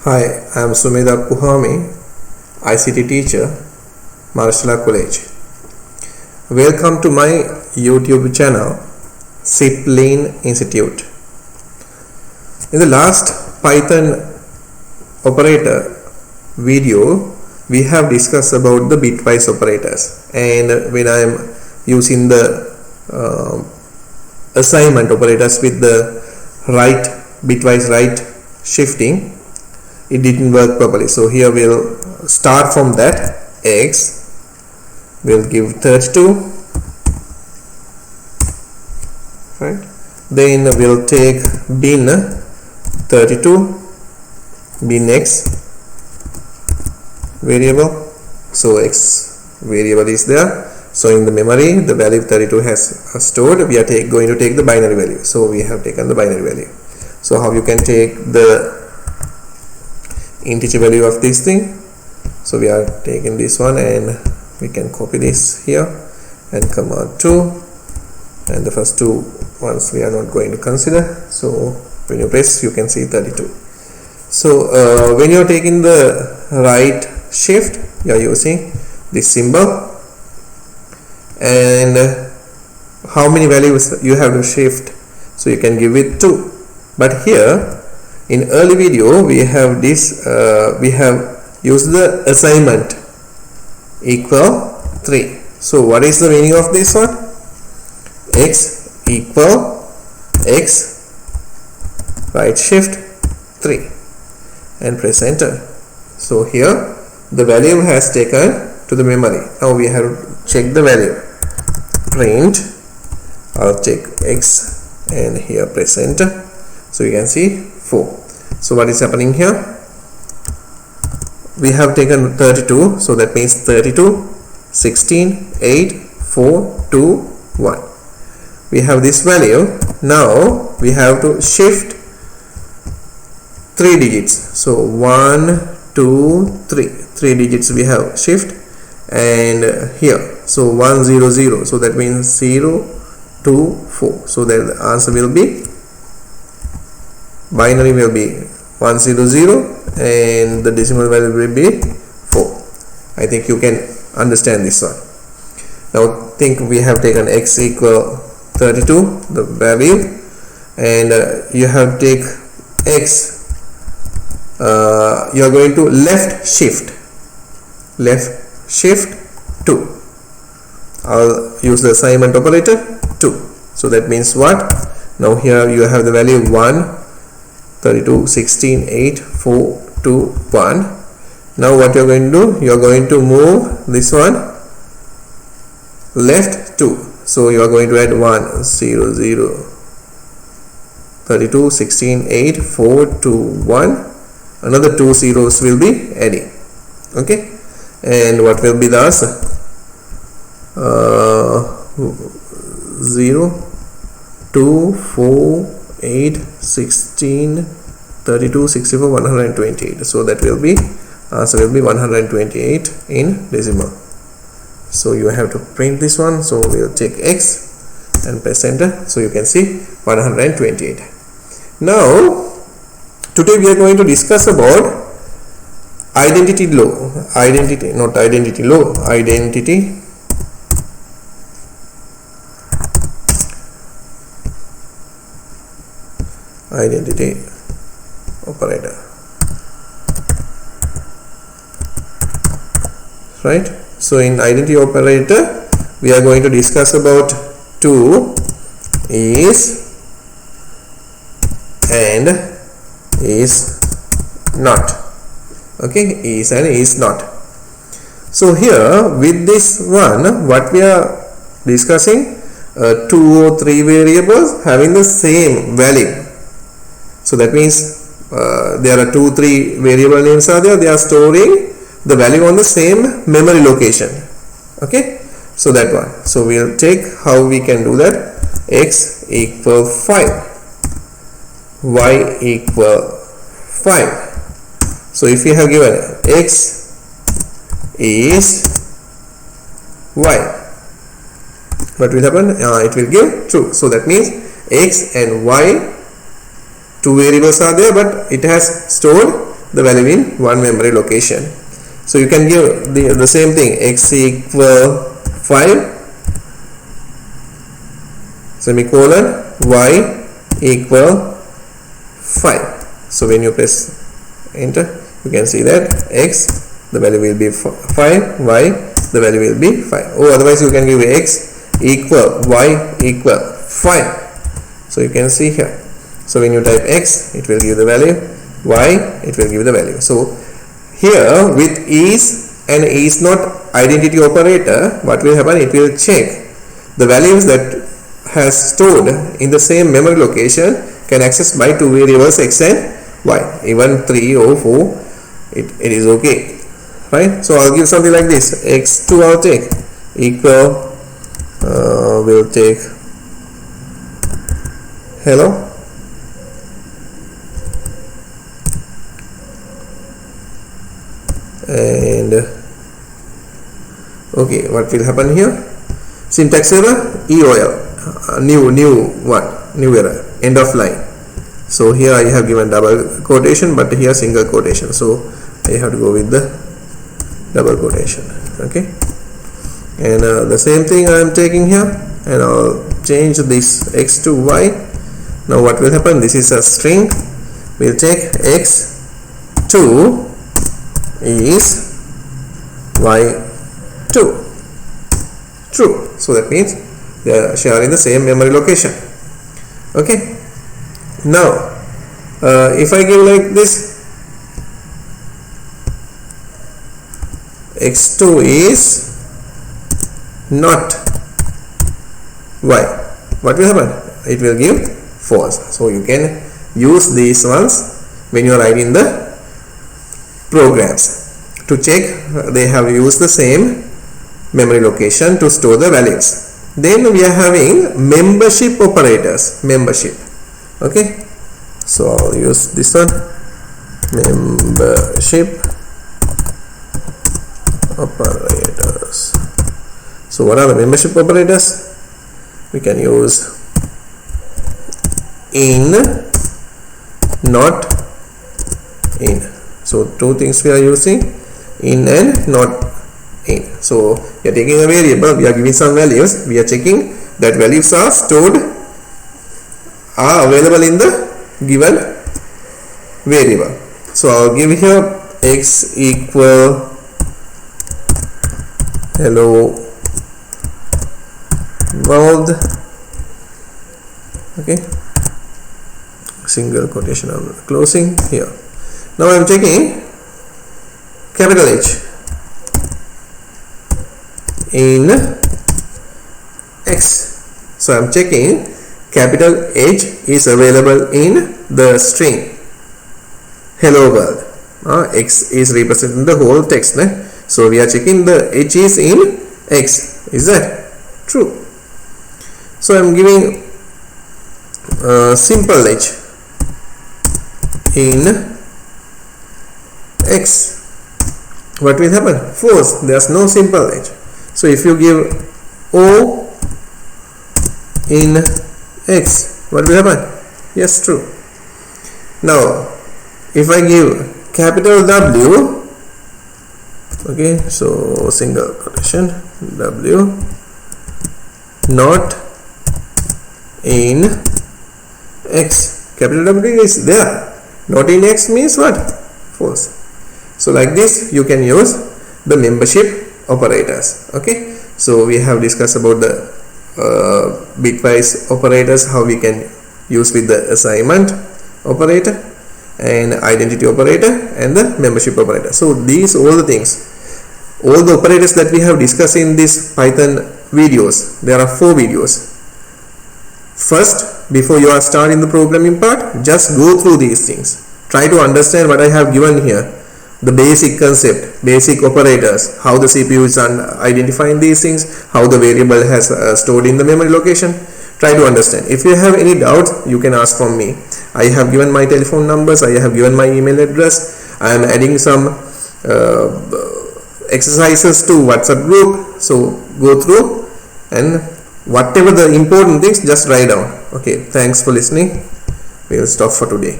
Hi, I am Sumit Appuhami, ICT teacher, Maharashtra College. Welcome to my YouTube channel, SIPLean Institute. In the last Python operator video, we have discussed about the bitwise operators, and when I am using the assignment operators with the bitwise right shifting, it didn't work properly. So here we'll start from that. X will give 32, right? Then we'll take bin 32, bin x variable. So x variable is there. So in the memory, the value 32 has stored. We are going to take the binary value. So we have taken the binary value. So how you can take the integer value of this thing? So we are taking this one and we can copy this here and command 2, and the first two ones we are not going to consider. So when you press, you can see 32. So when you are taking the right shift, you are using this symbol, and how many values you have to shift, so you can give it 2. But here in early video we have this we have used the assignment equal 3. So what is the meaning of this one? X equal x right shift 3 and press enter. So here the value has taken to the memory. Now we have to check the value. Print, I'll check x and here press enter. So you can see 4. So what is happening here? We have taken 32, so that means 32, 16, 8, 4, 2, 1. We have this value. Now we have to shift 3 digits. So 1, 2, 3. 3 digits we have shift, and here. So 1, 0, 0. So that means 0, 2, 4. So then the answer will be, binary will be 100 and the decimal value will be 4. I think you can understand this one. Now think we have taken x equal 32, the value, and you have to take x, you are going to left shift 2. I'll use the assignment operator 2. So that means what? Now here you have the value 1, 32, 16, 8, 4, 2, 1. Now what you are going to do? You are going to move this one left 2. So you are going to add 1, 0, 0, 32, 16, 8, 4, 2, 1. Another 2 zeros will be adding. Okay. And what will be the answer? 0, 2, 4, 8, 16, 32, 64, 128. So that will be, answer will be 128 in decimal. So you have to print this one. So we will take x and press enter. So you can see 128. Now today we are going to discuss about identity operator, right? So in identity operator we are going to discuss about 2 is and is not. Okay, is and is not. So here with this one, what we are discussing, 2 or 3 variables having the same value. So that means there are 2, 3 variable names are there. They are storing the value on the same memory location. Okay, so that one. So we'll take how we can do that. X equal 5, y equal 5. So if you have given x is y, what will happen? It will give true. So that means x and y two variables are there, but it has stored the value in one memory location. So you can give the same thing, x equal 5 semicolon y equal 5. So when you press enter, you can see that x the value will be 5, y the value will be 5, or otherwise you can give x equal y equal 5. So you can see here, so when you type x it will give the value, y it will give the value. So here with is and is not identity operator, what will happen, it will check the values that has stored in the same memory location can access by two variables x and y, even 3 or 4 it is okay, right? So I'll give something like this, x2 I'll take equal we'll take hello, and okay, what will happen here, syntax error, EOL, new error, end of line. So here I have given double quotation, but here single quotation, so I have to go with the double quotation. Okay, and the same thing I am taking here, and I'll change this x to y. Now what will happen, this is a string, we'll take x2 is y2 true, so that means they are sharing the same memory location. Okay, now if I give like this, x2 is not y, what will happen, it will give false. So you can use these ones when you are writing the programs to check they have used the same memory location to store the values. Then we are having membership operators, membership. Okay, so I'll use this one, membership operators. So what are the membership operators? We can use in, not in. So two things we are using, in and not in. So we are taking a variable, we are giving some values, we are checking that values are stored, are available in the given variable. So I'll give here x equal hello world. Okay, single quotation I'm closing here. Now I am checking capital H in x. So I am checking capital H is available in the string hello world. X is representing the whole text. So we are checking the H is in x. Is that true? So I am giving simple H in x. What will happen? False. There is no simple H. So if you give O in x, what will happen? Yes, true. Now if I give capital W, okay, so single quotation W, not in x, capital W is there, not in x means what? False. So like this you can use the membership operators. Okay, so we have discussed about the bitwise operators, how we can use with the assignment operator and identity operator and the membership operator. So these all the things, all the operators that we have discussed in this Python videos, there are 4 videos. First, before you are starting the programming part, just go through these things, try to understand what I have given here, the basic concept, basic operators, how the CPU is identifying these things, how the variable has stored in the memory location. Try to understand. If you have any doubts, you can ask from me. I have given my telephone numbers, I have given my email address, I am adding some exercises to WhatsApp group. So go through and whatever the important things, just write down. Okay, thanks for listening. We will stop for today.